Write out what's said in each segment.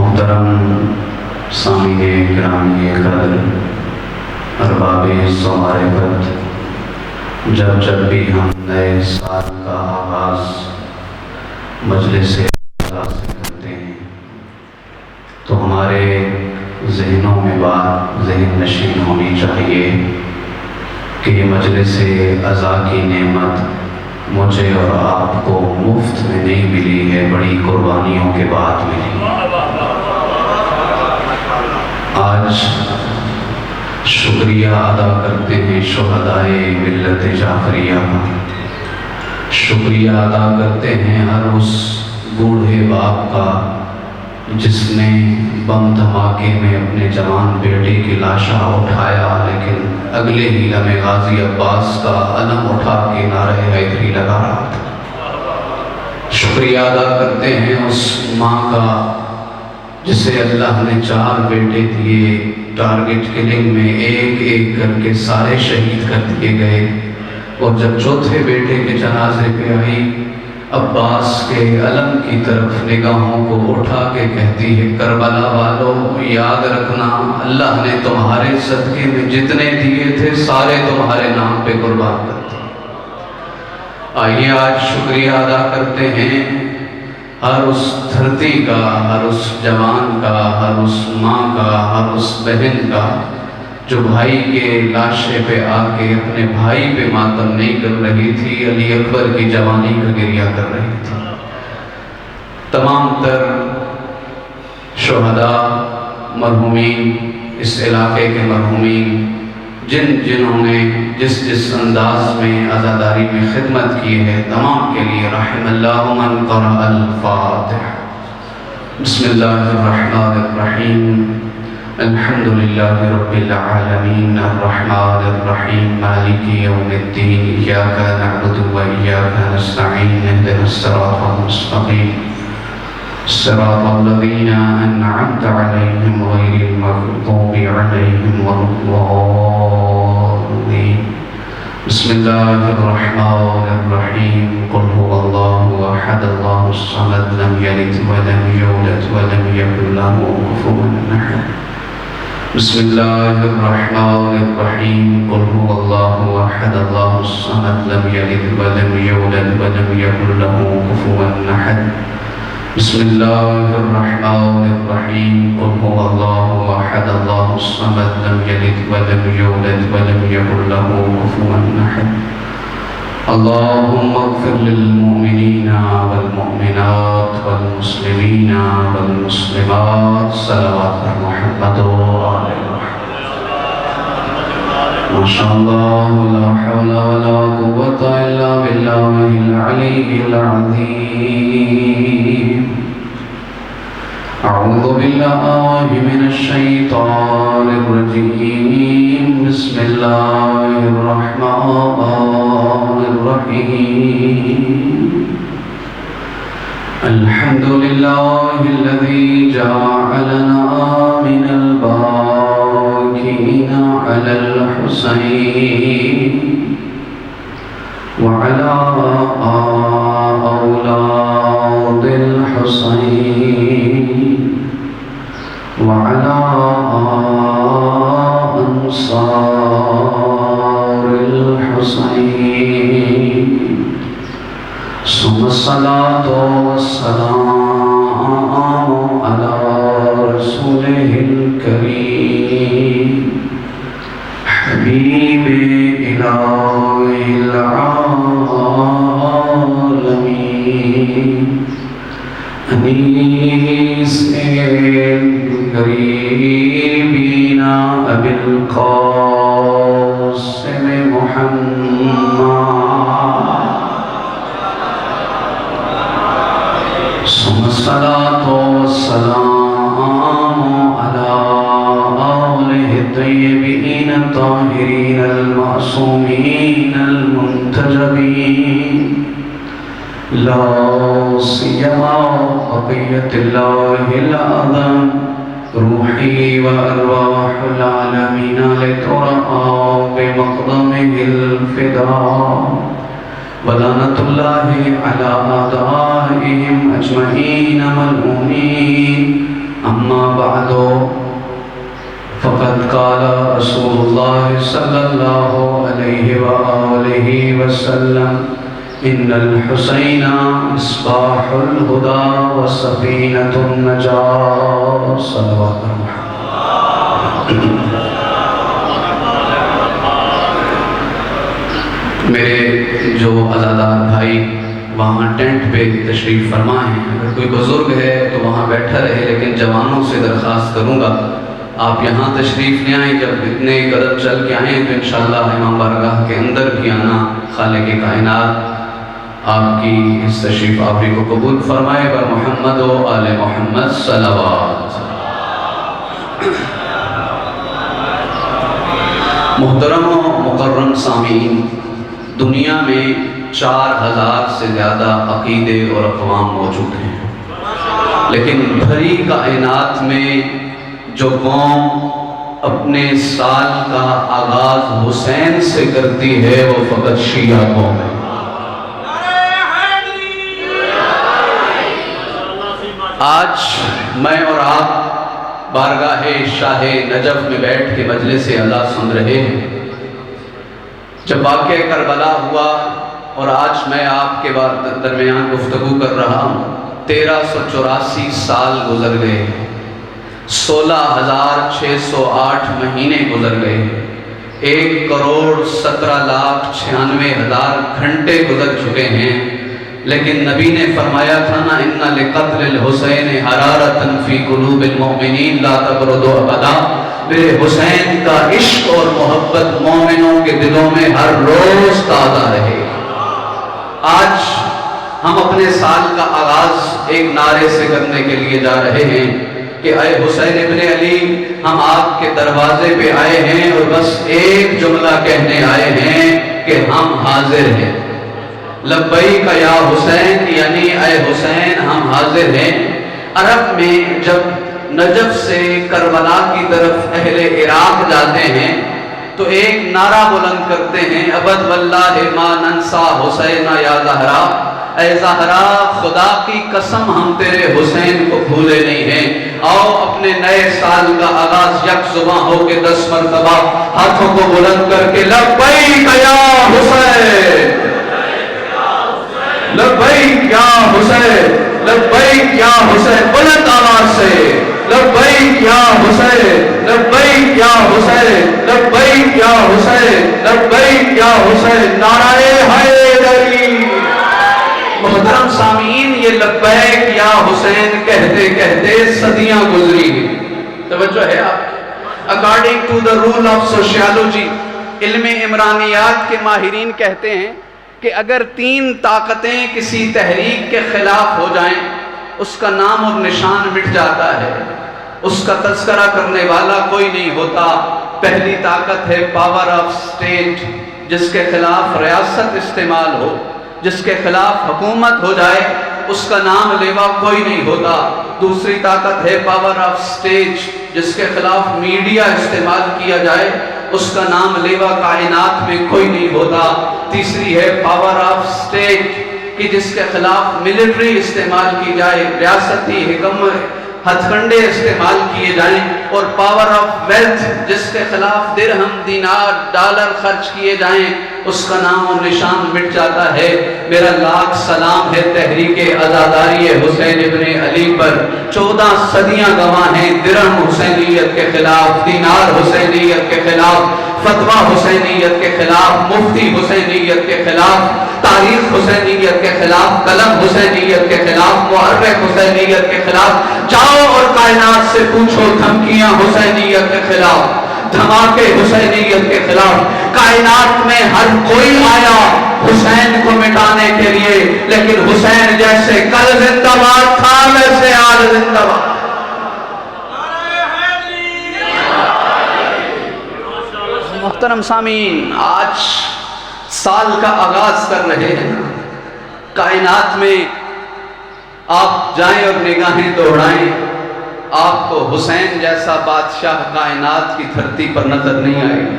محترم سامعین گرامی قدر، ارباب معرفت، جب بھی ہم نئے سال کا آغاز مجلس سے کرتے ہیں تو ہمارے ذہنوں میں بات ذہن نشین ہونی چاہیے کہ یہ مجلس عزا کی نعمت مجھے اور آپ کو مفت میں نہیں ملی ہے، بڑی قربانیوں کے بعد ملی۔ آج شکریہ ادا کرتے ہیں شہدائے ملت جعفریہ کا، شکریہ ادا کرتے ہیں ہر اس بوڑھے باپ کا جس نے بم دھماکے میں اپنے جوان بیٹے کی لاشا اٹھایا، لیکن اگلے ہی لمحے غازی عباس کا علم اٹھا کے نعرہ حیدری لگا رہا تھا۔ شکریہ ادا کرتے ہیں اس ماں کا جسے اللہ نے 4 بیٹے دیے، ٹارگٹ کلنگ میں ایک ایک کر کے سارے شہید کر دیے گئے، اور جب چوتھے بیٹے کے جنازے پہ آئی عباس کے علم کی طرف نگاہوں کو اٹھا کے کہتی ہے، کربلا والوں یاد رکھنا اللہ نے تمہارے صدقے میں جتنے دیے تھے سارے تمہارے نام پہ قربان کر دیے۔ آئیے آج شکریہ ادا کرتے ہیں ہر اس دھرتی کا، ہر اس جوان کا، ہر اس ماں کا، ہر اس بہن کا جو بھائی کے لاشے پہ آ کے اپنے بھائی پہ ماتم نہیں کر رہی تھی، علی اکبر کی جوانی کا گریہ کر رہی تھی۔ تمام تر شہداء، مرحومین، اس علاقے کے مرحومین، جنہوں نے جس انداز میں عزاداری میں خدمت کی ہے، تمام کے لیے رحم اللہ من قرأ الفاتحہ۔ بسم اللہ الرحمن الرحیم، الحمد للہ رب العالمین، الرحمن الرحیم، مالک یوم الدین، ایاک نعبد و ایاک نستعین، اہدنا الصراط المستقیم، صراط الذین انعمت علیہم غیر المغضوب علیہم ولا الضالین۔ بسم اللہ الرحمن الرحیم، قل هو اللہ احد اللہ الصمد، لم یلد ولم یولد ولم یکن له کفوا احد۔ بسم اللہ الرحمن الرحیم، قل هو اللہ احد اللہ الصمد، لم یلد ولم یولد ولم یکن له کفوا احد۔ بسم اللہ الرحمن الرحیم، قل هو اللہ احد اللہ الصمد، لم یلد ولم یولد ولم یکن له کفوا احد۔ اللہم اغفر للمؤمنین والمؤمنات والمسلمین والمسلمات، صلوات پر محمد و آل محمد۔ ماشاءاللہ، لا حول ولا قوة الا باللہ العلی العظیم۔ اعوذ باللہ من الشیطان الرجیم، بسم اللہ الرحمن الرحیم۔ الحمد للہ الذی جعلنا من الباکین علی الحسین وعلى أولاد الحسين وعلى أنصار الحسين، ثم الصلاة والسلام على رسوله الكريم حبيب إله العالمين، أنيس القريبين أبي القاسم محمد، ثم الصلاة والسلام على آله الطيبين الطاهرين المعصومين المنتجبين، لا سيما بقية الله الأعظم روحي وأرواح العالمين لترى بمقدمه الفداء، ولعنة الله على أعدائهم أجمعين ملعونين، أما بعد فقد قال رسول الله صلى الله عليه وآله وسلم إن الحسين مصباح الهدى وسفينة النجاة صلوات محمد۔ میرے جو عزادار بھائی وہاں ٹینٹ پہ تشریف فرما ہیں، اگر کوئی بزرگ ہے تو وہاں بیٹھا رہے، لیکن جوانوں سے درخواست کروں گا آپ یہاں تشریف لے آئیں۔ جب اتنے قدم چل کے آئیں تو انشاءاللہ امام بارگاہ کے اندر بھی آنا خالق کائنات آپ کی اس تشریف آوری کو قبول فرمائے۔ بر محمد و آل محمد صلوات۔ محترم و مکرم سامعین، دنیا میں 4000 سے زیادہ عقیدے اور اقوام موجود ہیں، لیکن بھری کائنات میں جو قوم اپنے سال کا آغاز حسین سے کرتی ہے وہ فقط شیعہ قوم ہے۔ آج میں اور آپ بارگاہ شاہ نجف میں بیٹھ کے مجلس اعلیٰ سن رہے ہیں۔ جب واقعہ کربلا ہوا اور آج میں آپ کے درمیان گفتگو کر رہا ہوں، 1384 سال گزر گئے، 16,608 مہینے گزر گئے، 1,17,96,000 گھنٹے گزر چکے ہیں، لیکن نبی نے فرمایا تھا نا اِنَّ لِقَتْلِ الْحُسَيْنِ حَرَارَةً فِي قُلُوبِ الْمُؤْمِنِينَ لَا تَبْرُدُ أَبَدًا۔ میرے حسین کا عشق اور محبت مومنوں کے دلوں میں ہر روز تازہ رہے۔ آج ہم اپنے سال کا آغاز ایک نعرے سے کرنے کے لیے جا رہے ہیں کہ اے حسین ابن علی، ہم آپ کے دروازے پہ آئے ہیں اور بس ایک جملہ کہنے آئے ہیں کہ ہم حاضر ہیں۔ لبیک یا حسین، یعنی اے حسین ہم حاضر ہیں۔ عرب میں جب نجف سے کربلا کی طرف اہل عراق جاتے ہیں تو ایک نعرہ بلند کرتے ہیں، ابد واللہ ما ننسا حسین یا زہرا، اے زہرا خدا کی قسم ہم تیرے حسین کو بھولے نہیں ہیں۔ آؤ اپنے نئے سال کا آغاز یک زباں ہو کے 10 مرتبہ ہاتھوں کو بلند کر کے لبیک یا حسین، لبیک یا حسین، لبیک یا حسین، بلند آواز سے لبیک یا حسین، لبیک یا حسین، لبیک یا حسین، لبیک یا حسین، نعرہ حیدری۔ محترم سامعین، یہ لبیک یا حسین کہتے کہتے صدیاں گزری ہیں۔ توجہ ہے آپ؟ According to the rule of sociology, علم عمرانیات کے ماہرین کہتے ہیں کہ اگر 3 طاقتیں کسی تحریک کے خلاف ہو جائیں اس کا نام اور نشان مٹ جاتا ہے، اس کا تذکرہ کرنے والا کوئی نہیں ہوتا۔ پہلی طاقت ہے پاور آف سٹیٹ، جس کے خلاف ریاست استعمال ہو، جس کے خلاف حکومت ہو جائے اس کا نام لیوا کوئی نہیں ہوتا۔ دوسری طاقت ہے پاور آف سٹیج، جس کے خلاف میڈیا استعمال کیا جائے اس کا نام لیوا کائنات میں کوئی نہیں ہوتا۔ تیسری ہے پاور آف سٹیٹ کہ جس کے خلاف ملٹری استعمال کی جائے، ریاستی حکمت ہتھ کنڈے استعمال کیے جائیں، اور پاور آف ویلتھ جس کے خلاف درہم، دینار، ڈالر خرچ کیے جائیں اس کا نام و نشان مٹ جاتا ہے۔ میرا لاکھ سلام ہے تحریک عزاداری حسین ابن علی پر۔ 14 صدیاں گواہ ہیں درہم حسینیت کے خلاف، دینار حسینیت کے خلاف، فتویٰ حسینیت کے خلاف، مفتی حسینیت کے خلاف، تاریخ حسینیت کے خلاف، قلم حسینیت کے خلاف، مورخ حسینیت کے خلاف۔ جاؤ اور کائنات سے پوچھو دھمکیاں حسینیت کے خلاف، دھماکے حسینیت کے خلاف۔ کائنات میں ہر کوئی آیا حسین کو مٹانے کے لیے، لیکن حسین جیسے کل زندہ باد تھا ویسے آج زندہ باد۔ محترم سامعین، آج سال کا آغاز کر رہے ہیں۔ کائنات میں آپ جائیں اور نگاہیں دوڑائیں، آپ کو حسین جیسا بادشاہ کائنات کی دھرتی پر نظر نہیں آئے گا۔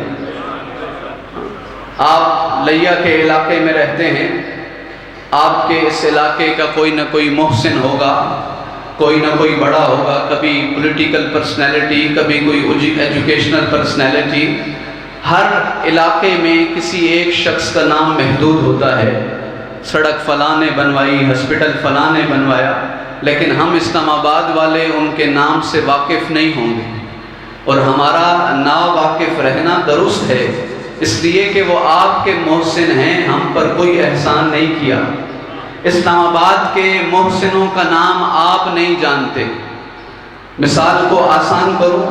آپ لیا کے علاقے میں رہتے ہیں، آپ کے اس علاقے کا کوئی نہ کوئی محسن ہوگا، کوئی نہ کوئی بڑا ہوگا، کبھی پولیٹیکل پرسنالٹی، کبھی کوئی ایجوکیشنل پرسنالٹی. ہر علاقے میں کسی ایک شخص کا نام محدود ہوتا ہے. سڑک فلاں نے بنوائی، ہسپتال فلاں نے بنوایا، لیکن ہم اسلام آباد والے ان کے نام سے واقف نہیں ہوں گے. اور ہمارا نا واقف رہنا درست ہے، اس لیے کہ وہ آپ کے محسن ہیں، ہم پر کوئی احسان نہیں کیا. اسلام آباد کے محسنوں کا نام آپ نہیں جانتے. مثال کو آسان کروں،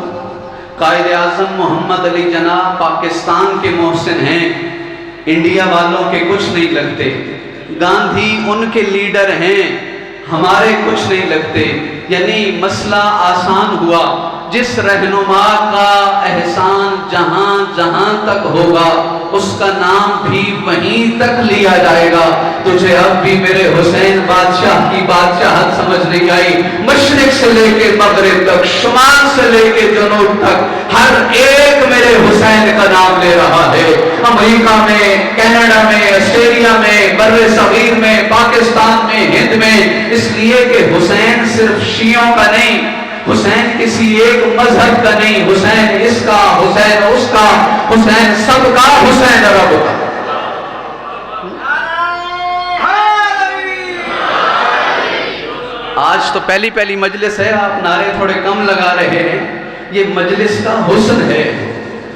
قائد اعظم محمد علی جناح پاکستان کے محسن ہیں، انڈیا والوں کے کچھ نہیں لگتے. گاندھی ان کے لیڈر ہیں، ہمارے کچھ نہیں لگتے. یعنی مسئلہ آسان ہوا. جس رہنما کا احسان جہاں جہاں تک ہوگا اس کا نام بھی وہیں تک لیا جائے گا. تجھے اب بھی میرے حسین بادشاہ کی بادشاہت سمجھ نہیں آئی؟ مشرق سے لے کے مغرب تک، شمال سے لے کے جنوب تک ہر ایک میرے حسین کا نام لے رہا ہے. امریکہ میں، کینیڈا میں، آسٹریلیا میں، بر صغیر میں، پاکستان میں، ہند میں. اس لیے کہ حسین صرف شیعوں کا نہیں، حسین کسی ایک مذہب کا نہیں، حسین اس کا، حسین اس کا، حسین سب کا، حسین رب کا. آج تو پہلی مجلس ہے، آپ نعرے تھوڑے کم لگا رہے ہیں. یہ مجلس کا حسن ہے.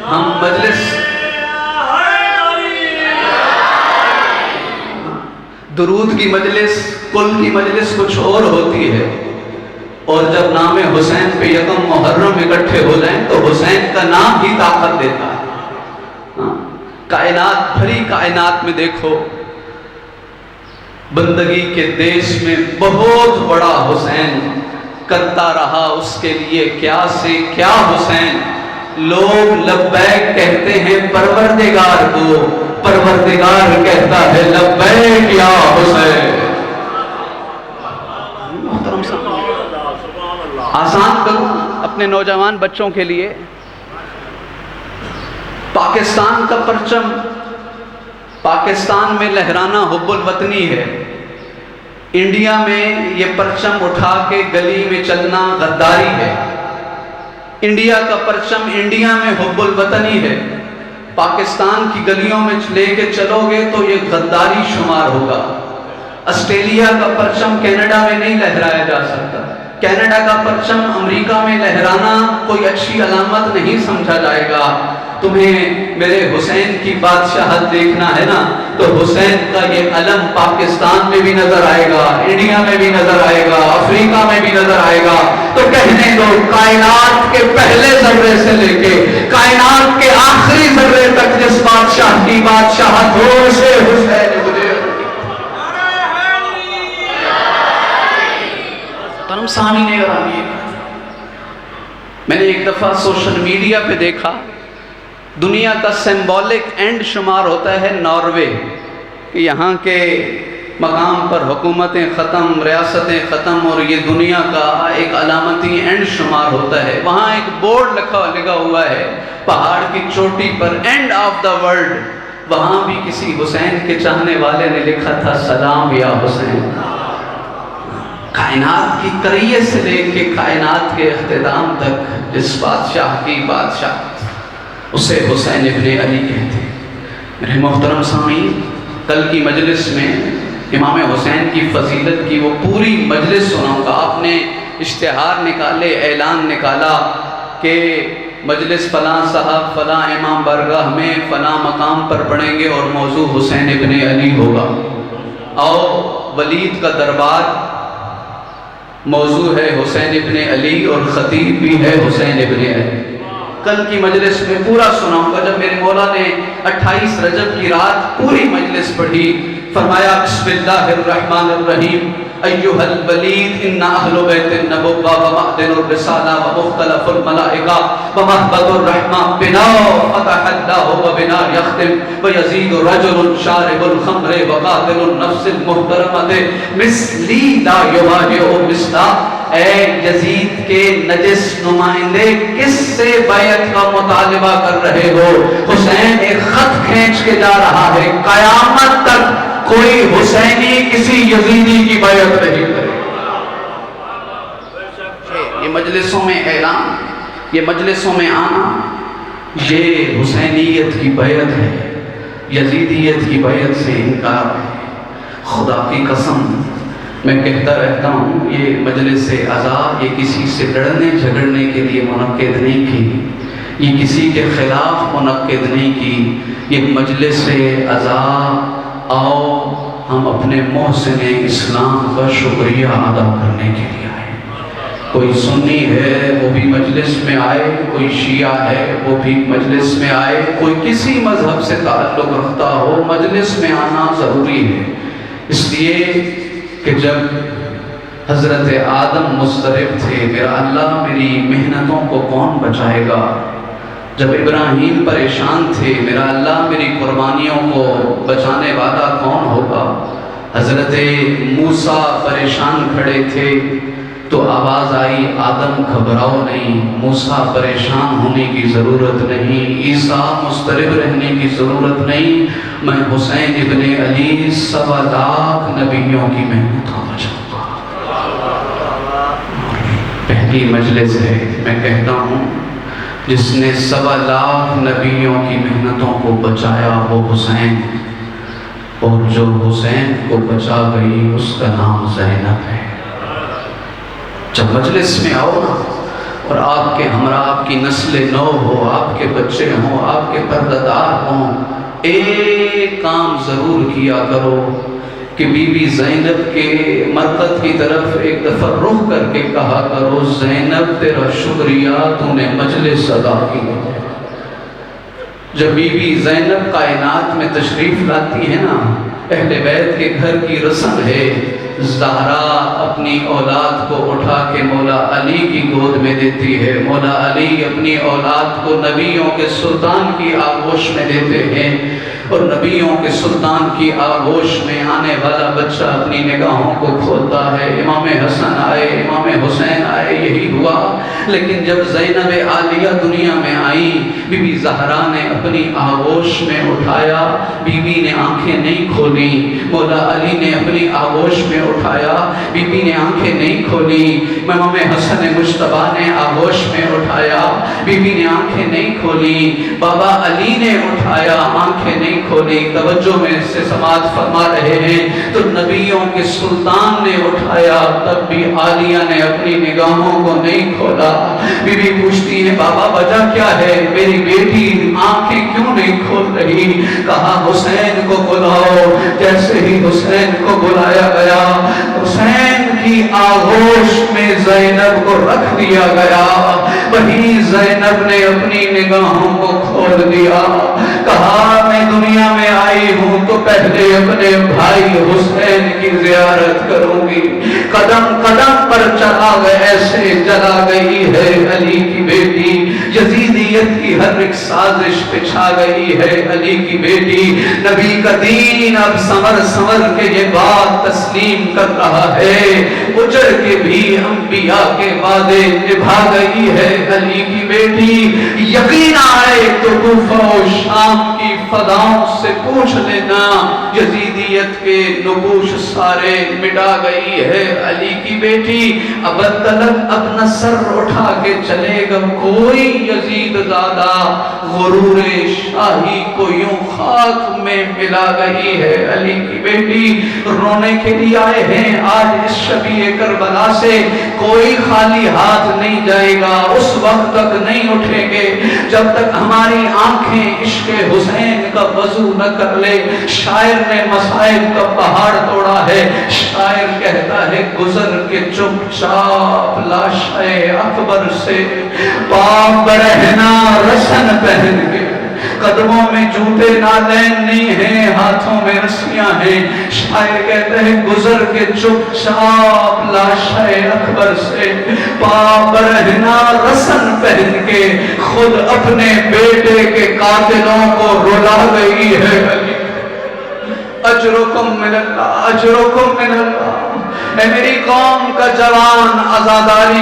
ہم مجلس درود کی مجلس، کل کی مجلس کچھ اور ہوتی ہے. اور جب نام حسین پہ یکم محرم اکٹھے ہو جائیں تو حسین کا نام ہی طاقت دیتا ہے. کائنات، بھری کائنات میں دیکھو، بندگی کے دیش میں بہت بڑا حسین کرتا رہا اس کے لیے کیا سے کیا حسین. لوگ لبیک کہتے ہیں پروردگار کو، پروردگار کہتا ہے لبیک یا حسین. محترم صاحب آسان کروں اپنے نوجوان بچوں کے لیے. پاکستان کا پرچم پاکستان میں لہرانا حب الوطنی ہے. انڈیا میں یہ پرچم اٹھا کے گلی میں چلنا غداری ہے. انڈیا کا پرچم انڈیا میں حب الوطنی ہے. پاکستان کی گلیوں میں لے کے چلو گے تو یہ غداری شمار ہوگا. آسٹریلیا کا پرچم کینیڈا میں نہیں لہرایا جا سکتا. کینیڈا کا پرچم امریکہ میں لہرانا کوئی اچھی علامت نہیں سمجھا جائے گا. تمہیں میرے حسین کی بادشاہت دیکھنا ہے نا تو حسین کا یہ علم پاکستان میں بھی نظر آئے گا، انڈیا میں بھی نظر آئے گا، افریقہ میں بھی نظر آئے گا. تو کہنے دو کائنات کے پہلے ذرے سے لے کے کائنات کے آخری ذرے تک جس بادشاہ کی بادشاہت ہو اسے حسین مجھے. تنم سامنے گرامی، میں نے ایک دفعہ سوشل میڈیا پہ دیکھا دنیا کا سمبولک اینڈ شمار ہوتا ہے ناروے، کہ یہاں کے مقام پر حکومتیں ختم، ریاستیں ختم، اور یہ دنیا کا ایک علامتی اینڈ شمار ہوتا ہے. وہاں ایک بورڈ لگا ہوا ہے پہاڑ کی چوٹی پر، اینڈ آف دا ورلڈ. وہاں بھی کسی حسین کے چاہنے والے نے لکھا تھا سلام یا حسین. کائنات کی کریے سے لے کے کائنات کے اختتام تک جس بادشاہ کی بادشاہ اسے حسین ابن علی کہتے ہیں. میرے محترم سامعین، کل کی مجلس میں امام حسین کی فضیلت کی وہ پوری مجلس سناؤں گا. آپ نے اشتہار نکالے، اعلان نکالا کہ مجلس فلاں صاحب فلاں امام بارگاہ میں فلاں مقام پر پڑھیں گے اور موضوع حسین ابن علی ہوگا. آؤ، ولید کا دربار موضوع ہے حسین ابن علی اور خطیب بھی ہے حسین ابن علی. کل کی مجلس میں پورا سناؤں گا. جب میرے مولا نے 28 رجب کی رات پوری مجلس پڑھی، فرمایا بسم اللہ الرحمن الرحیم ایھا الولید ان اہل بیت النبوہ ومعدن الرسالہ ومختلف الملائکہ ومحبت الرحمہ بنا فتح اللہ وبنا یختم ویزید رجل شارب الخمر وقاتل النفس المحترمۃ مثلی لا یواجع مثلا. اے یزید کے نجس نمائندے، کس سے بیعت کا مطالبہ کر رہے ہو؟ حسین ایک خط کھینچ کے جا رہا ہے، قیامت تک کوئی حسینی کسی یزیدی کی بیعت نہیں کرے. یہ مجلسوں میں اعلان، یہ مجلسوں میں آنا، یہ حسینیت کی بیعت ہے، یزیدیت کی بیعت سے انکار ہے۔ خدا کی قسم میں کہتا رہتا ہوں، یہ مجلس عزا یہ کسی سے لڑنے جھگڑنے کے لیے منعقد نہیں کی، یہ کسی کے خلاف منعقد نہیں کی، یہ مجلس عزا آؤ ہم اپنے محسن اسلام کا شکریہ ادا کرنے کے لیے آئے۔ کوئی سنی ہے وہ بھی مجلس میں آئے، کوئی شیعہ ہے وہ بھی مجلس میں آئے، کوئی کسی مذہب سے تعلق رکھتا ہو، مجلس میں آنا ضروری ہے۔ اس لیے کہ جب حضرت آدم مضطرب تھے، میرا اللہ میری محنتوں کو کون بچائے گا؟ جب ابراہیم پریشان تھے، میرا اللہ میری قربانیوں کو بچانے والا کون ہوگا؟ حضرت موسیٰ پریشان کھڑے تھے تو آواز آئی، آدم گھبراؤ نہیں، موسیٰ پریشان ہونے کی ضرورت نہیں، عیسیٰ مضطرب رہنے کی ضرورت نہیں، میں حسین ابن علی 1.25 لاکھ نبیوں کی محنتوں بچاؤں گا۔ پہلی مجلس ہے، میں کہتا ہوں جس نے 1.25 لاکھ نبیوں کی محنتوں کو بچایا وہ حسین، اور جو حسین کو بچا گئی اس کا نام زینب ہے۔ جب مجلس میں آؤ نا، اور آپ کے ہمراہ آپ کی نسل نو ہو، آپ کے بچے ہوں، آپ کے پردادار ہوں، ایک کام ضرور کیا کرو کہ بی بی زینب کے مرقد کی طرف ایک دفعہ رخ کر کے کہا کرو، زینب تیرا شکریہ تو نے مجلس ادا کی۔ جب بی بی زینب کائنات میں تشریف لاتی ہے نا، اہل بیت کے گھر کی رسم ہے، زہرا اپنی اولاد کو اٹھا کے مولا علی کی گود میں دیتی ہے، مولا علی اپنی اولاد کو نبیوں کے سلطان کی آغوش میں دیتے ہیں، اور نبیوں کے سلطان کی آغوش میں آنے والا بچہ اپنی نگاہوں کو کھولتا ہے۔ امام حسن آئے، امام حسین آئے، یہی ہوا۔ لیکن جب زینب عالیہ دنیا میں آئی، بی بی زہرا نے اپنی آغوش میں اٹھایا، بی بی نے آنکھیں نہیں کھولی، مولا علی نے اپنی آغوش میں اٹھایا، بی بی نے آنکھیں نہیں کھولی، امام حسن مجتبیٰ نے آغوش میں اٹھایا، بی بی نے آنکھیں نہیں کھولی، بابا علی نے اٹھایا، آنکھیں نہیں کھولی۔ توجہ میں اس سے سماعت فرما رہے ہیں تو نبیوں کے سلطان نے اٹھایا، تب بھی عالیہ نے اپنی نگاہوں کو نہیں کھولا۔ بی بی پوچھتی ہے، بابا وجہ کیا ہے؟ میری بیٹی آنکھیں کیوں نہیں کھول رہی؟ کہا حسین کو بلاؤ۔ جیسے ہی حسین کو بلایا گیا، حسین کی آغوش میں زینب کو رکھ دیا گیا، وہی زینب نے اپنی نگاہوں کو کھول دیا۔ کہا میں دنیا میں آئی ہوں تو پہلے اپنے بھائی حسین کی زیارت کروں گی۔ قدم قدم پر چلا گئے، ایسے جلا گئی ہے علی کی بیٹی، یزیدیت کی ہر ایک سازش پچھا گئی ہے علی کی بیٹی۔ نبی کا دین اب سمر سمر کے یہ بات تسلیم کر رہا ہے، اجڑ کے بھی انبیاء کے وعدے نبھا گئی ہے علی کی بیٹی۔ یقین آئے تو کوفہ و شام کی فضاؤں سے پوچھ لینا، یزیدیت کے نقوش سارے مٹا گئی ہے علی کی بیٹی۔ اب تلک اپنا سر اٹھا کے چلے گا کوئی یزید زادہ، غرور شاہی کو یوں خاک میں ملا گئی ہے علی کی بیٹی۔ رونے کے لیے آئے ہیں آج اس شبیہ کربلا سے، کوئی خالی ہاتھ نہیں جائے گا، اس وقت تک نہیں اٹھیں گے جب تک ہماری آنکھیں عشق حسین کا وضو نہ کر لے۔ شاعر نے مسائل کا پہاڑ توڑا ہے، شاعر کہتا ہے گزر کے چپ چاپ لاشِ اکبر سے، پاک برہنا رسن پہن کے، قدموں میں جوتے نالین نہیں ہیں، ہاتھوں میں رسیاں ہیں۔ شاعر کہتے ہیں گزر کے چپ چاپ لاشِ اکبر سے، پاک برہنا رسن پہن کے، خود اپنے بیٹے کے قاتلوں کو رلا گئی ہے علی۔ اجرکم من اللہ، اجرکم من اللہ۔ اے میری قوم کا جوان، عزاداری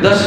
10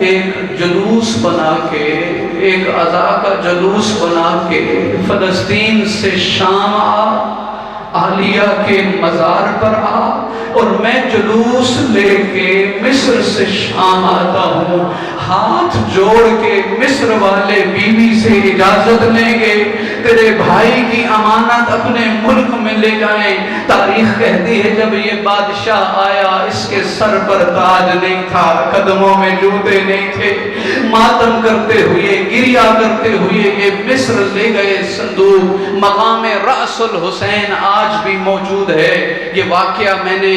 ایک جلوس بنا کے، ایک عزا کا جلوس بنا کے فلسطین سے شام عالیہ کے مزار پر آ، اور میں جلوس لے کے مصر سے شام آتا ہوں، ہاتھ جوڑ کے مصر والے بیوی سے اجازت لیں گے تیرے بھائی کی امانت اپنے ملک میں لے جائیں۔ تاریخ کہتی ہے جب یہ بادشاہ آیا اس کے سر پر تاج نہیں تھا، قدموں میں جوتے نہیں تھے، ماتم کرتے ہوئے گریا کرتے ہوئے یہ مصر لے گئے صندوق۔ مقام رأس الحسین آج بھی موجود ہے۔ یہ واقعہ میں نے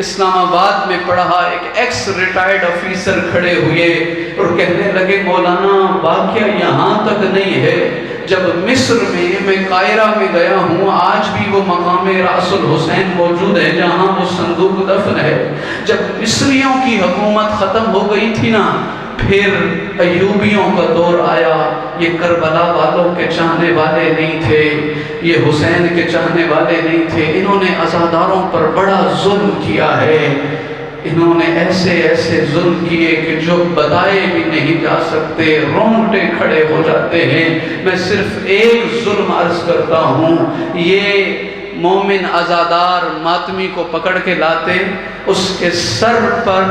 اسلام آباد میں پڑھا، ایک ایکس ریٹائرڈ آفیسر کھڑے ہوئے اور کہنے لگے مولانا واقعہ یہاں تک نہیں ہے، جب مصر میں قاہرہ میں گیا ہوں، آج بھی وہ مقام رأس الحسین موجود ہے جہاں وہ صندوق دفن ہے۔ جب مصریوں کی حکومت ختم ہو گئی تھی نا، پھر ایوبیوں کا دور آیا۔ یہ کربلا والوں کے چاہنے والے نہیں تھے، یہ حسین کے چاہنے والے نہیں تھے، انہوں نے عزاداروں پر بڑا ظلم کیا ہے، انہوں نے ایسے ایسے ظلم کیے کہ جو بتائے بھی نہیں جا سکتے، رونگٹے کھڑے ہو جاتے ہیں۔ میں صرف ایک ظلم عرض کرتا ہوں، یہ مومن عزادار ماتمی کو پکڑ کے لاتے، اس کے سر پر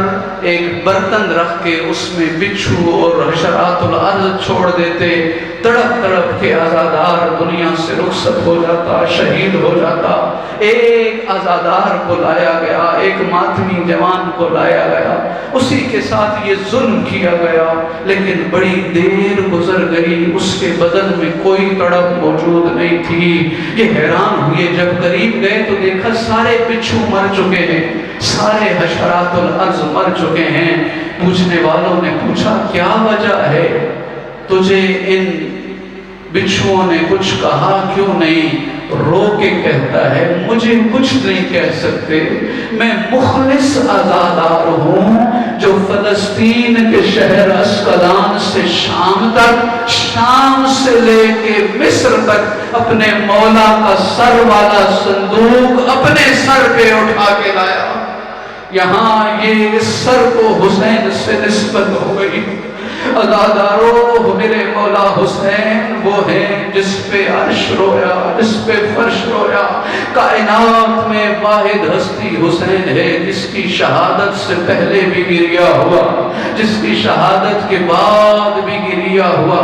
ایک برتن رکھ کے اس میں بچھو اور حشرات الارض چھوڑ دیتے، تڑپ تڑپ کے عزادار دنیا سے رخصت ہو جاتا، شہید ہو جاتا۔ ایک عزادار کو لایا گیا، ایک ماتمی جوان کو لایا گیا، اسی کے ساتھ یہ ظلم کیا گیا، لیکن بڑی دیر گزر گئی، اس کے بدن میں کوئی تڑپ موجود نہیں تھی۔ یہ حیران ہوئے، جب قریب گئے تو دیکھا سارے بچھو مر چکے ہیں، سارے حشرات الارض مر چکے ہیں۔ پوچھنے والوں نے پوچھا کیا وجہ ہے، تجھے ان بچھوؤں نے کچھ کہا کیوں نہیں؟ رو کے کہتا ہے مجھے کچھ نہیں کہہ سکتے، میں مخلص عزادار ہوں جو فلسطین کے شہر اسقلان سے شام تک، شام سے لے کے مصر تک اپنے مولا کا سر والا صندوق اپنے سر پہ اٹھا کے لایا۔ یہاں یہ اس سر کو حسین سے نسبت ہو گئی۔ عزادارو میرے مولا حسین وہ ہیں جس پہ عرش رویا، جس پہ فرش رویا۔ کائنات میں واحد ہستی حسین ہے جس کی شہادت سے پہلے بھی گریا ہوا، جس کی شہادت کے بعد بھی گریا ہوا۔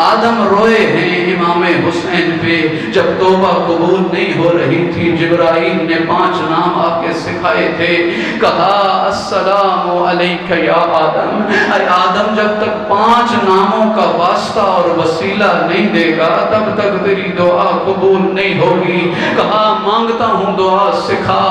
آدم روئے ہیں امام حسین پہ، جب توبہ قبول نہیں ہو رہی تھی جبرائیل نے 5 نام آ کے سکھائے تھے، کہا السلام علیک یا آدم، اے آدم جب تک 5 ناموں کا واسطہ اور وسیلہ نہیں دے گا تب تک تیری دعا قبول نہیں ہوگی۔ کہا مانگتا ہوں دعا سکھا۔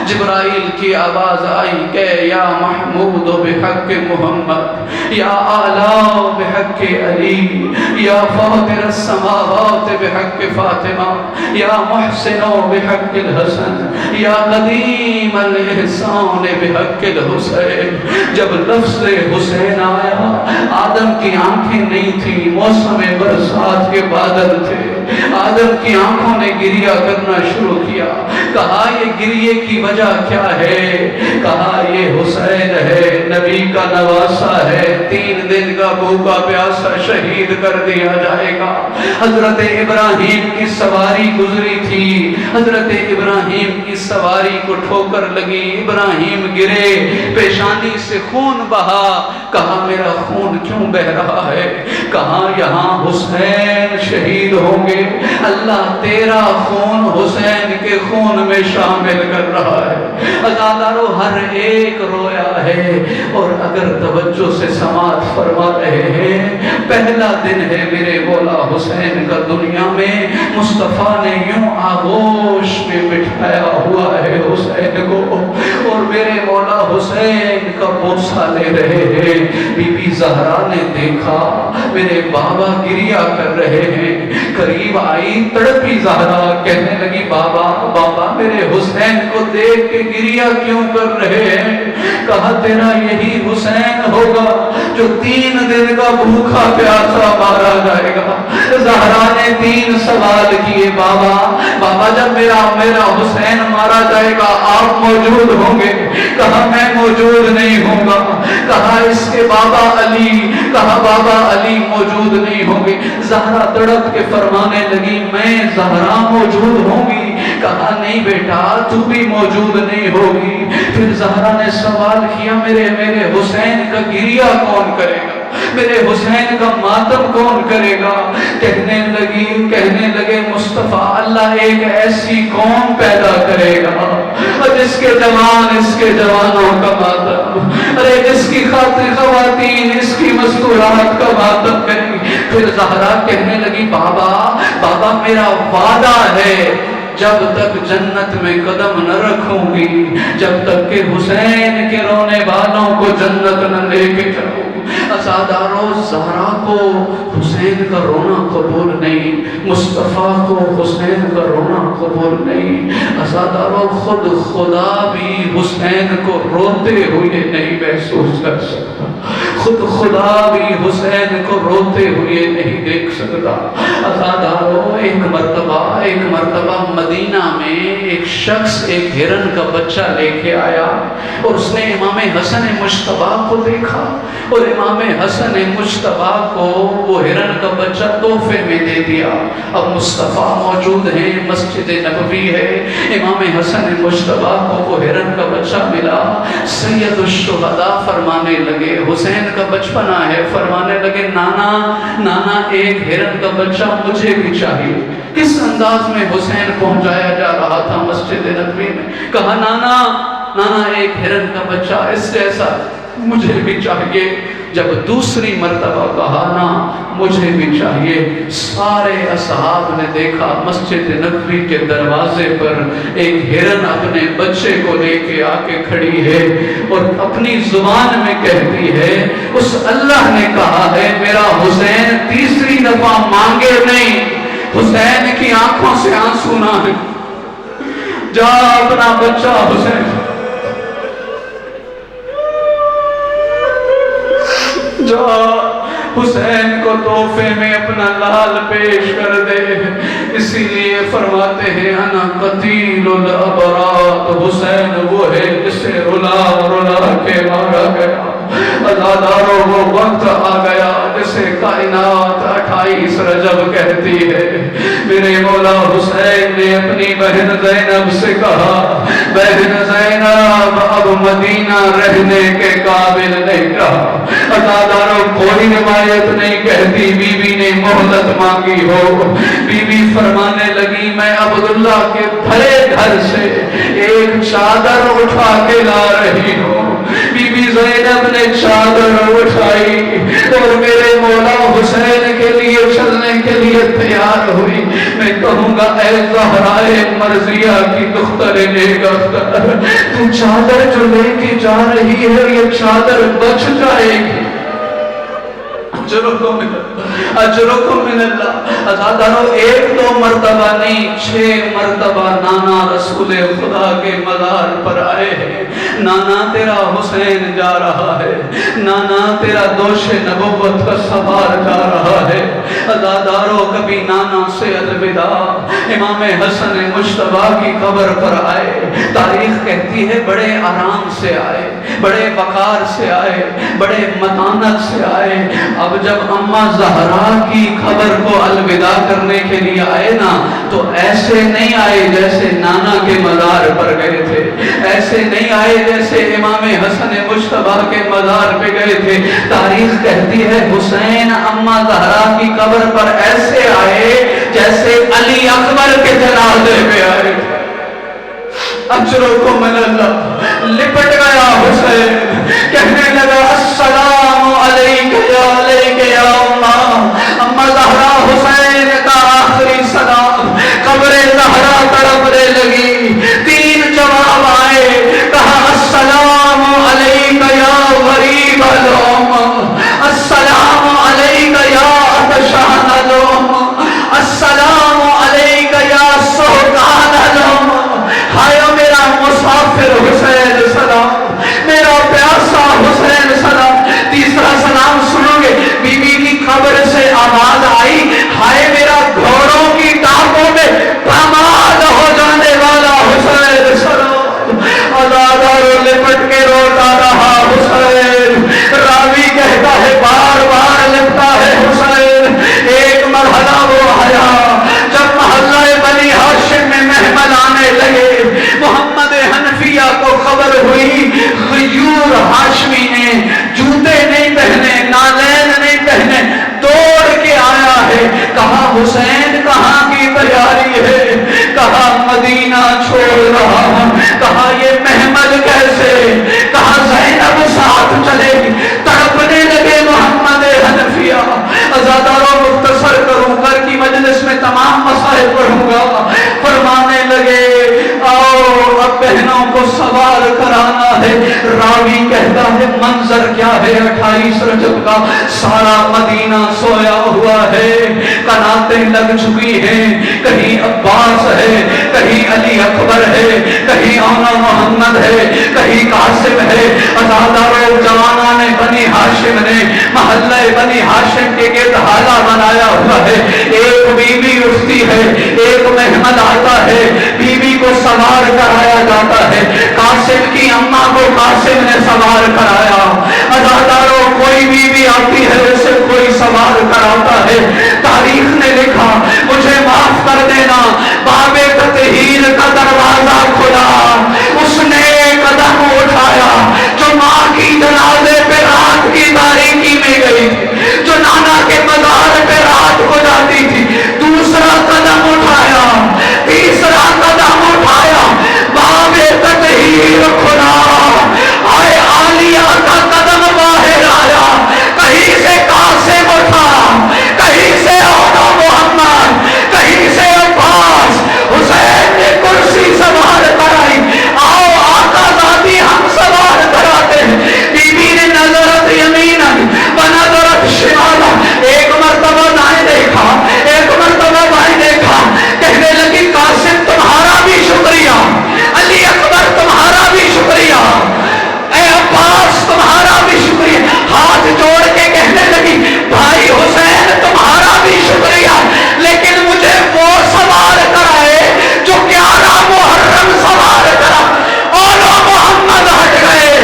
جبرائیل کی آواز آئی کہ یا محمود بحق محمد، یا اعلیٰ بحق علی، یا فاطر السماوات بحق فاطمہ، یا محسن بحق الحسن، یا قدیم الاحسان بحق الحسین۔ جب لفظ حسین آیا، آدم کی آنکھیں نہیں تھی، موسم برسات کے بادل تھے، آدم کی آنکھوں نے گریہ کرنا شروع کیا۔ کہا یہ گریے کی وجہ کیا ہے؟ کہا یہ حسین ہے، نبی کا نواسا ہے، 3 دن کا بھوکا پیاسا شہید کر دیا جائے گا۔ حضرت ابراہیم کی سواری گزری تھی، حضرت ابراہیم کی سواری کو ٹھوکر لگی، ابراہیم گرے، پیشانی سے خون بہا۔ کہا میرا خون کیوں بہ رہا ہے؟ کہا یہاں حسین شہید ہوں گے، اللہ تیرا خون حسین کے خون میں شامل کر رہا ہے۔ عزادارو ہر ایک رویا ہے، اور اگر توجہ سے سماعت فرما رہے ہیں، پہلا دن ہے میرے مولا حسین کا دنیا میں، مصطفیٰ نے یوں آغوش میں بٹھایا ہوا ہے حسین کو، اور میرے مولا حسین کا بوسہ لے رہے ہیں۔ بی بی زہرا نے دیکھا میرے بابا گریہ کر رہے ہیں، قریب آئی، تڑپی زہرا، کہنے لگی بابا بابا میرے حسین کو دیکھ کے گریہ کیوں کر رہے ہیں؟ کہا تیرا یہی حسین ہوگا جو 3 دن کا بھوکا پیاسا مارا جائے گا۔ زہرا نے 3 سوال کیے، بابا بابا جب میرا حسین مارا جائے گا آپ موجود ہوں گے؟ کہا میں موجود نہیں ہوں گا۔ کہا اس کے بابا علی، کہا بابا علی موجود نہیں ہوں گے۔ زہرا تڑپ کے فرمانے لگی میں زہرا موجود ہوں گی؟ کہا نہیں بیٹا تو بھی موجود نہیں ہوگی۔ پھر زہرا نے سوال کیا میرے حسین کا گریہ کون کرے گا، میرے حسین کا ماتم کون کرے گا؟ کہنے لگے مصطفیٰ اللہ ایک ایسی قوم پیدا کرے گا جس کے جوان اس کے جوانوں کا ماتم، ارے جس کی خاطر خواتین اس کی مسکرات کا ماتم کریں گی۔ پھر زہرا کہنے لگی بابا میرا وعدہ ہے جب تک جنت میں قدم نہ رکھوں گی، جب تک کہ حسین کے رونے والوں کو جنت نہ لے کے جاؤں۔ عزادارو زہرا کو حسین کا رونا قبول نہیں، مصطفیٰ کو حسین کا رونا قبول نہیں۔ عزادارو خود خدا بھی حسین کو روتے ہوئے نہیں محسوس کر سکتا، خود خدا بھی حسین کو روتے ہوئے نہیں دیکھ سکتا۔ عزادارو ایک مرتبہ مدینہ میں ایک شخص ایک ہرن کا بچہ لے کے آیا اور اس نے امام حسن مجتبی کو دیکھا اور امام حسن مجتبی کو وہ ہرن کا بچہ تحفے میں دے دیا۔ اب مصطفیٰ موجود ہیں، مسجد نبوی ہے، امام حسن مجتبی کو وہ ہرن کا بچہ ملا۔ سید الشہداء فرمانے لگے حسین کا بچپنا ہے، فرمانے لگے نانا ایک ہرن کا بچہ مجھے بھی چاہیے۔ کس انداز میں حسین پہنچایا جا رہا تھا مسجد نبوی میں، کہا نانا ایک ہرن کا بچہ اس جیسا مجھے بھی چاہیے۔ جب دوسری مرتبہ کہا نا مجھے بھی چاہیے، سارے اصحاب نے دیکھا مسجد نبوی کے دروازے پر ایک ہرن اپنے بچے کو لے کے آ کے کھڑی ہے اور اپنی زبان میں کہتی ہے اس اللہ نے کہا ہے میرا حسین تیسری دفعہ مانگے نہیں، حسین کی آنکھوں سے آنسو نہ ہے، جا اپنا بچہ حسین جا حسین کو تحفے میں اپنا لال پیش کر دے۔ اسی لیے فرماتے ہیں انا قتیل الابرات، حسین وہ ہے جسے رلا کے مارا گیا۔ عزادارو وہ وقت آ گیا جسے کائنات 28 رجب کہتی ہے۔ میرے مولا حسین نے اپنی بہن زینب سے کہا بہن زینب اب مدینہ رہنے کے قابل نہیں رہا۔ عزادارو کوئی روایت نہیں کہتی بی بی نے مہلت مانگی ہو، بی بی فرمانے لگی میں عبداللہ کے بھرے گھر سے ایک چادر اٹھا کے لا رہی ہوں۔ بی بی زینب نے چادر اٹھائی اور میرے مولا حسین کے لیے چلنے کے لیے تیار ہوئی۔ میں کہوں گا اے زہرائے مرضیہ کی دختر نیک اختر، تو چادر جو لے کے جا رہی ہے یہ چادر بچ جائے گی، اجرکم من اللہ۔ عزادارو ایک دو مرتبہ نہیں 6 مرتبہ نانا رسول خدا کے مزار پر آئے ہیں۔ نانا تیرا حسین جا رہا ہے، نانا تیرا دوش نبوت کا سوار جا رہا ہے۔ عزادارو کبھی نانا سے الوداع، امام حسن مجتبی کی قبر پر آئے، تاریخ کہتی ہے بڑے آرام سے آئے، بڑے وقار سے آئے، بڑے متانت سے آئے۔ اب جب اماں زہرا کی قبر کو الوداع کرنے کے لیے آئے نا تو ایسے نہیں آئے جیسے نانا کے مزار پر گئے تھے، ایسے نہیں آئے جیسے امام حسن مجتبی کے مزار پہ گئے تھے۔ تاریخ کہتی ہے حسین اماں زہرا کی قبر پر ایسے آئے جیسے علی اکبر کے جنازے پہ آئے تھے۔ اجرکم من اللہ، لپٹ گیا حسین، کہنے لگا السلام علیک یا اماں زہرا، حسین کا آخری سلام۔ قبر زہرا تڑپنے لگی، 3 جواب آئے، کہا السلام علیک یا غریب الامم، السلام علیک یا عطشان الامم، السلام علیک یا سہقان الامم۔ ہائے میرا مسافر حسین سلام، میرا پیاسا حسین سلام۔ ہے 28 رجب کا سارا مدینہ سویا ہوا ہے، قناتیں لگ چکی ہیں، کہیں عباس ہے، کہیں علی اکبر ہے، کہیں اونا محمد ہے، کہیں قاسم ہے۔ ازاداروں جوانان بنی ہاشم نے محلہ بنی ہاشم کے گرد حالہ بنایا ہوا ہے۔ ایک بیوی اٹھتی ہے، ایک مہمان آتا ہے، بیوی کو سوار کرایا جاتا ہے، قاسم کی اماں کو قاسم نے سوار کرایا۔ ازاداروں کوئی بیوی آتی ہے اسے کوئی سوار کراتا ہے۔ تاریخ نے لکھا، مجھے معاف کر دینا، باب تطہیر کا دروازہ کھلا، اس نے قدم اٹھایا جو ماں کی جنازے پہ رات کی تاریکی میں گئی تھی، جو نانا کے مزار پہ رات کو جاتی تھی، دوسرا قدم اٹھایا، تیسرا قدم اٹھایا، باب تطہیر کھلا، آئے عالیہ کا قدم باہر آیا، کہیں سے قاسم اٹھا، کہیں سے اونا محمد، کہیں سے عباس، حسین نے کرسی سوار کرائی، آؤ آقا ذاتی ہم سوار کراتے ہیں۔ بی بی نے نظرت یمینا بنظرت شمالا، ایک مرتبہ دائیں دیکھا، ایک مرتبہ بائیں دیکھا، کہنے لگی قاسم تمہارا بھی شکریہ، علی اکبر تمہارا بھی شکریہ، اے عباس تمہارا بھی شکریہ، ہاتھ جوڑ کے کہنے لگی بھائی حسین تمہارا بھی شکریہ، لیکن مجھے وہ سوار کرائے جو 11 محرم سوار کرا۔ اونا محمد ہٹ گئے،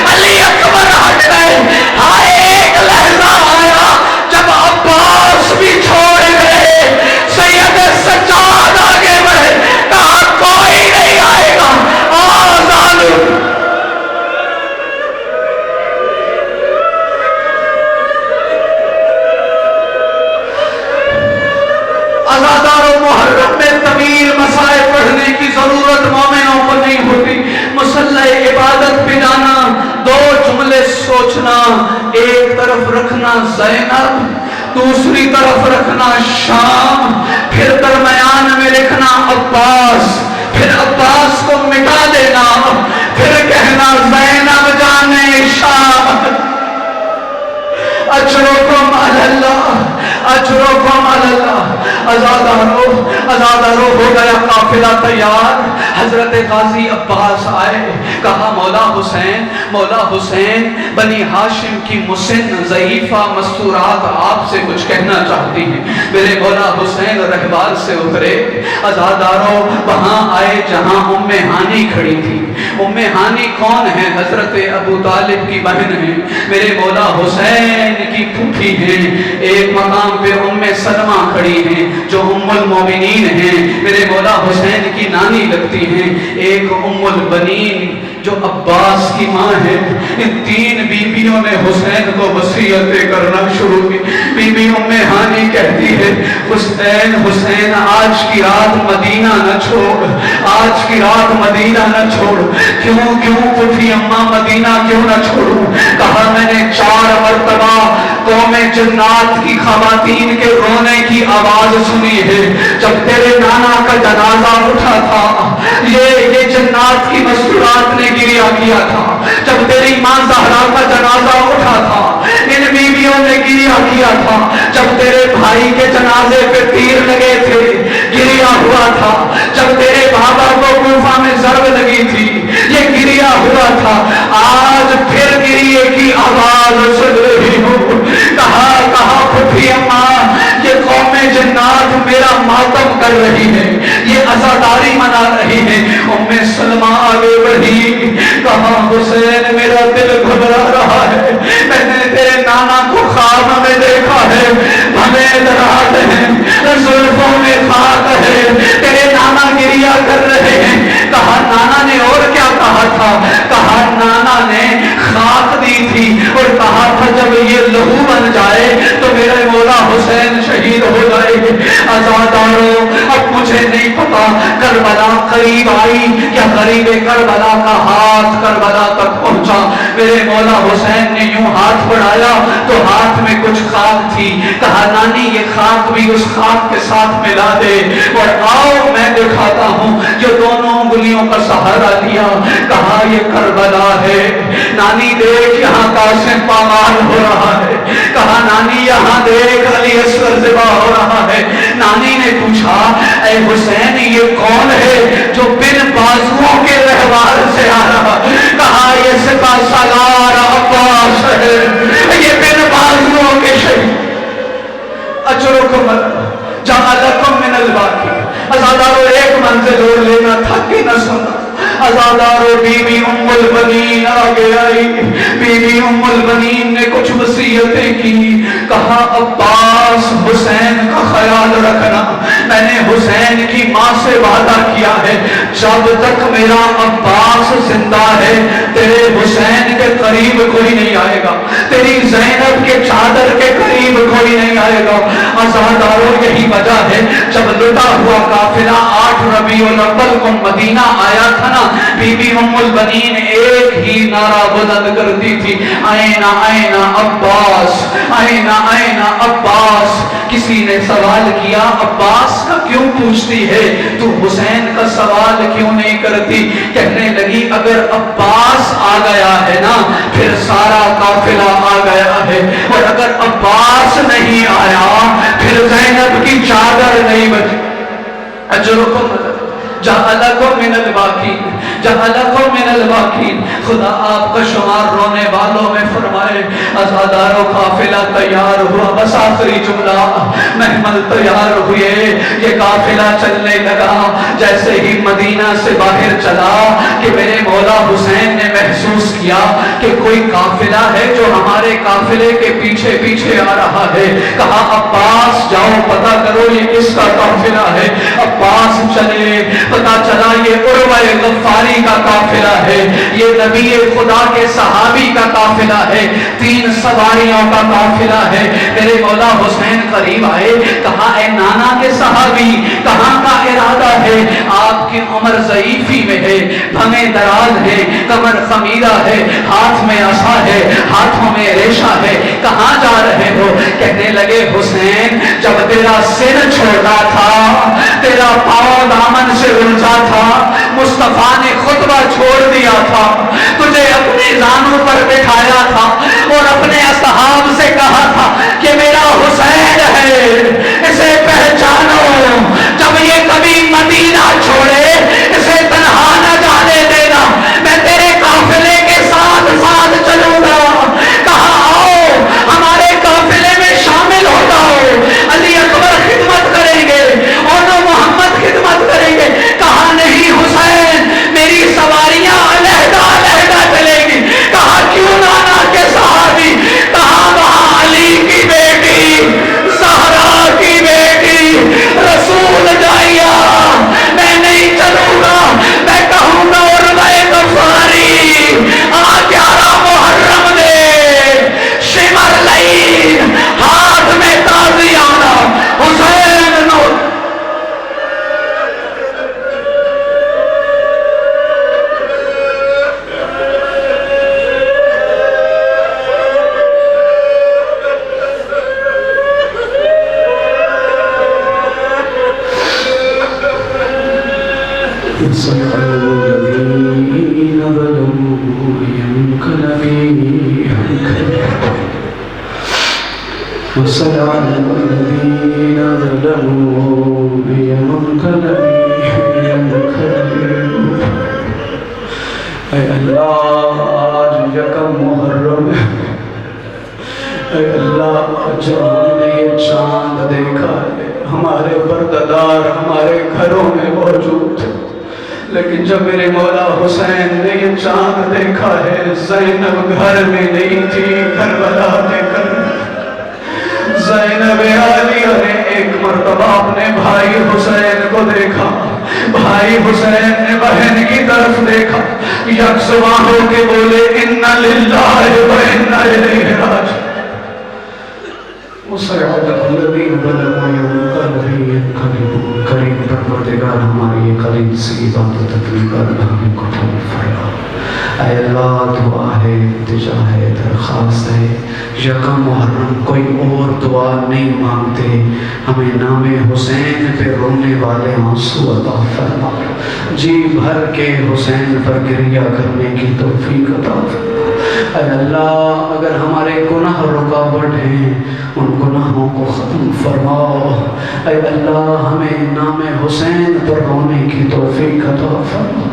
علی اکبر ہٹ گئے، ہائے ایک لہجہ آیا جب عباس بھی چھوڑ گئے، سید سجاد آگے بڑھے، کہا کوئی نہیں آئے گا، ظالم۔ ازاداروں محرم میں طویل مسائل پڑھنے کی ضرورت مومنوں کو نہیں ہوتی، مصلی عبادت پہ جانا، 2 جملے سوچنا، ایک طرف رکھنا زینب، دوسری طرف رکھنا شام، پھر درمیان میں لکھنا عباس، پھر عباس کو مٹا دینا، پھر کہنا زینب جانے شام۔ اجرکم علی اللہ، اجرکم علی اللہ۔ ازادارو ہو گیا قافلہ تیار، حضرت غازی عباس آئے، کہا مولا حسین، مولا حسین، بنی ہاشم کی مسن ضعیفہ مستورات آپ سے کچھ کہنا چاہتی ہیں۔ میرے مولا حسین رہبار سے اترے، ازادارو وہاں آئے جہاں ام ہانی کھڑی تھی۔ ام ہانی کون ہے؟ حضرت ابو طالب کی بہن ہے، میرے مولا حسین کی پھوپھی ہیں۔ ایک مقام پہ ام سلمہ کھڑی ہیں جو ام المومنین ہیں، میرے مولا حسین کی نانی لگتی ہیں۔ ایک ام البنین جو عباس کی ماں ہے۔ ان 3 بیویوں نے حسین کو وصیتیں کرنا شروع کی۔ بی بی ام ہانی کہتی ہے حسین حسین آج کی رات مدینہ نہ چھوڑ، آج کی رات مدینہ نہ چھوڑ۔ کیوں پھوپھی اماں مدینہ کیوں نہ چھوڑوں؟ کہا میں نے 4 مرتبہ قوم جنات کی خواتین کے رونے کی آواز سنی ہے۔ جب تیرے نانا کا جنازہ اٹھا تھا یہ جنات کی مسکرات نے گریہ کیا تھا۔ جب تیری ماں زہرا کا جنازہ اٹھا تھا ان بیویوں نے گریہ کیا تھا۔ جب تیرے بھائی کے جنازے پہ تیر لگے تھے گریہ ہوا تھا۔ جب تیرے بابا کو کوفہ میں ضرب لگی تھی یہ گریہ ہوا تھا۔ آج پھر گریہ کی آواز سن رہی ہوں۔ کہا پھوپھی اماں یہ قوم جنات میرا ماتم کر رہی ہے، یہ عزاداری منا رہی ہے۔ ام سلمہ آگے بڑھی، کہا حسین میرا دل گھبرا رہا ہے، میں نے تیرے نانا کو خواب میں دیکھا ہے، بھوید رات ہے، زلفوں میں خاک ہے، تیرے نانا گریہ کر رہے ہیں۔ کہا نانا نے اور کیا کہا تھا؟ کہا نانا نے خاک دی تھی اور کہا تھا جب یہ لہو بن جائے تو میرے مولا حسین شہید ہو جائے گے۔ آزاداروں اب مجھے نہیں پتا کربلا قریب آئی یا قریب کربلا کا ہاتھ کربلا تک پہنچا۔ میرے مولا حسین نے یوں ہاتھ پڑھایا تو ہاتھ میں کچھ خاک تھی. کہا نانی یہ خاک بھی اس خاک کے ساتھ ملا دے اور آؤ میں دکھاتا ہوں. جو دونوں انگلیوں کا سہارا لیا, کہا یہ کربلا ہے. نانی دیکھ یہاں قاسم پامال ہو رہا ہے. کہا نانی یہاں دیکھ علی اصغر ذبح ہو رہا ہے. نانی نے پوچھا اے حسین یہ کون ہے جو بن بازوؤں کے رہوار سے آ رہا؟ کہا یہ سپہ سالار عباس ہے, یہ بن بازوؤں کے شہید. اجرکم جعلکم من الباقی. ازادارو ایک منزل اور لینا تھک کے نہ سنا. ازادارو بی بی ام البنین آگے آئی. بی بی ام البنین نے کچھ وصیتیں کی. کہا عباس حسین کا خیال رکھنا. میں نے حسین کی ماں سے وعدہ کیا ہے جب تک میرا عباس زندہ ہے تیرے حسین کے قریب کوئی نہیں آئے گا, تیری زینب کے چادر کے قریب کوئی نہیں آئے گا. ازادارو یہی وجہ ہے جب لٹا ہوا قافلہ 8 ربیع الاول کو مدینہ آیا تھا نا, بی بی ام البنین ایک ہی نعرہ بلند کرتی تھی, اینا اینا عباس, اینا اینا عباس. کسی نے سوال کیا عباس کا کیوں پوچھتی ہے, تو حسین کا سوال کیوں نہیں کرتی؟ کہنے لگی اگر عباس آ گیا ہے نا پھر سارا قافلہ آ گیا ہے, اور اگر عباس نہیں آیا پھر زینب کی چادر نہیں بچی. اجرکم جعلکم من الباقین, جعلکم من الباقین. خدا آپ کا شمار رونے والوں میں فرمائے. ازادارو قافلہ تیار ہوا, بس آخری جملہ, محمل تیار ہوئے, یہ قافلہ چلنے لگا. جیسے ہی مدینہ سے باہر چلا کہ میرے مولا حسین نے محسوس کیا کہ کوئی قافلہ ہے جو ہمارے قافلے کے پیچھے پیچھے آ رہا ہے. کہا عباس جاؤ پتہ کرو یہ کس کا قافلہ ہے. عباس چلے, پتا چلا یہ عروہ غفاری کا قافلہ ہے, یہ نبی خدا کے صحابی کا قافلہ ہے, 3 سواریوں کا قافلہ ہے. میرے مولا حسین قریب آئے. کہا اے نانا کے صحابی کہاں کا ارادہ ہے؟ آپ کی عمر ضعیفی میں ہے, بھمیں دراز ہے, کمر خمیدہ ہے, ہاتھ میں عصا ہے, ہاتھوں میں ریشہ ہے, کہاں جا رہے ہو؟ کہنے لگے حسین جب تیرا سر چھوڑا تھا, تیرا پاؤں دامن سے الجھا تھا, مصطفیٰ نے خطبہ چھوڑ دیا تھا, تجھے اپنے زانوں پر بٹھایا تھا اور اپنے اصحاب سے کہا تھا کہ میرا حسین ہے, اسے پہچانو. جب یہ کبھی مدینہ چھوڑے اسے تنہا نہ جانے دینا, میں تیرے قافلے کے ساتھ ساتھ چلوں گا. کہا آؤ ہمارے قافلے میں شامل ہو جاؤ, علی اکبر خدمت کریں گے اور محمد خدمت کریں گے. کہا نہیں حسین میری سواریاں علیحدہ علیحدہ چلے گی. کہا کیوں نانا کے صحابی؟ کہا وہاں علی کی بیٹی, زہرا کی بیٹی, رسول جائیا, میں نہیں چلوں گا, میں کہوں گا عروہ غفاری آ 11 محرم دے, شمر لئین ہاتھ میں تازیانہ, حسین نو. اے اللہ آج یکم محرم ہے, اے اللہ جب ہم نے یہ چاند دیکھا ہے, ہمارے پردہ ہمارے گھروں میں موجود تھے, لیکن جب میرے مولا حسین نے یہ چاند دیکھا ہے, زینب گھر میں نہیں تھی, کربلا کے گھر. زینب عالیہ نے ایک مرتبہ اپنے بھائی حسین کو دیکھا, بھائی حسین نے بہن کی طرف دیکھا, یکسواں ہو کے بولے انا للہ و انا الیہ راجعون. کریم پروردگار ہماری یہ قریب سی عبادت اپنی کر ہمیں قبول فرما. اے اللہ دعا ہے، التجا ہے، درخواست ہے، یکم محرم کوئی اور دعا نہیں مانگتے، ہمیں نام حسین پہ رونے والے آنسو عطا فرما، جی بھر کے حسین پر گریہ کرنے کی توفیق عطا فرما۔ اے اللہ اگر ہمارے گناہ رکاوٹ ہیں ان گناہوں کو ختم فرماؤ، اے اللہ ہمیں نام حسین پر رونے کی توفیق عطا فرما،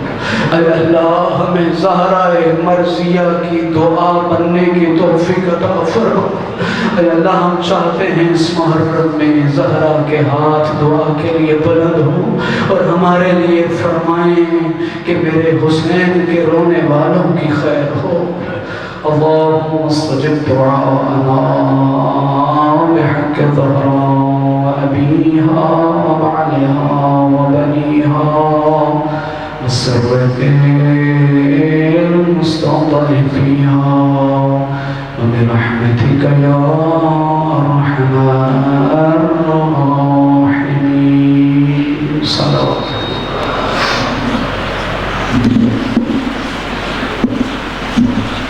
اے اللہ ہمیں زہرا مرضیہ کی دعا بننے کی توفیق عطا فرما۔ اے اللہ ہم چاہتے ہیں اس محرم میں زہرا کے ہاتھ دعا کے لیے بلند ہوں اور ہمارے لیے فرمائیں کہ میرے حسین کے رونے والوں کی خیر ہو۔ اللهم استجب دعاءنا بحق زهرا وأبيها وبعلها وبنيها والسر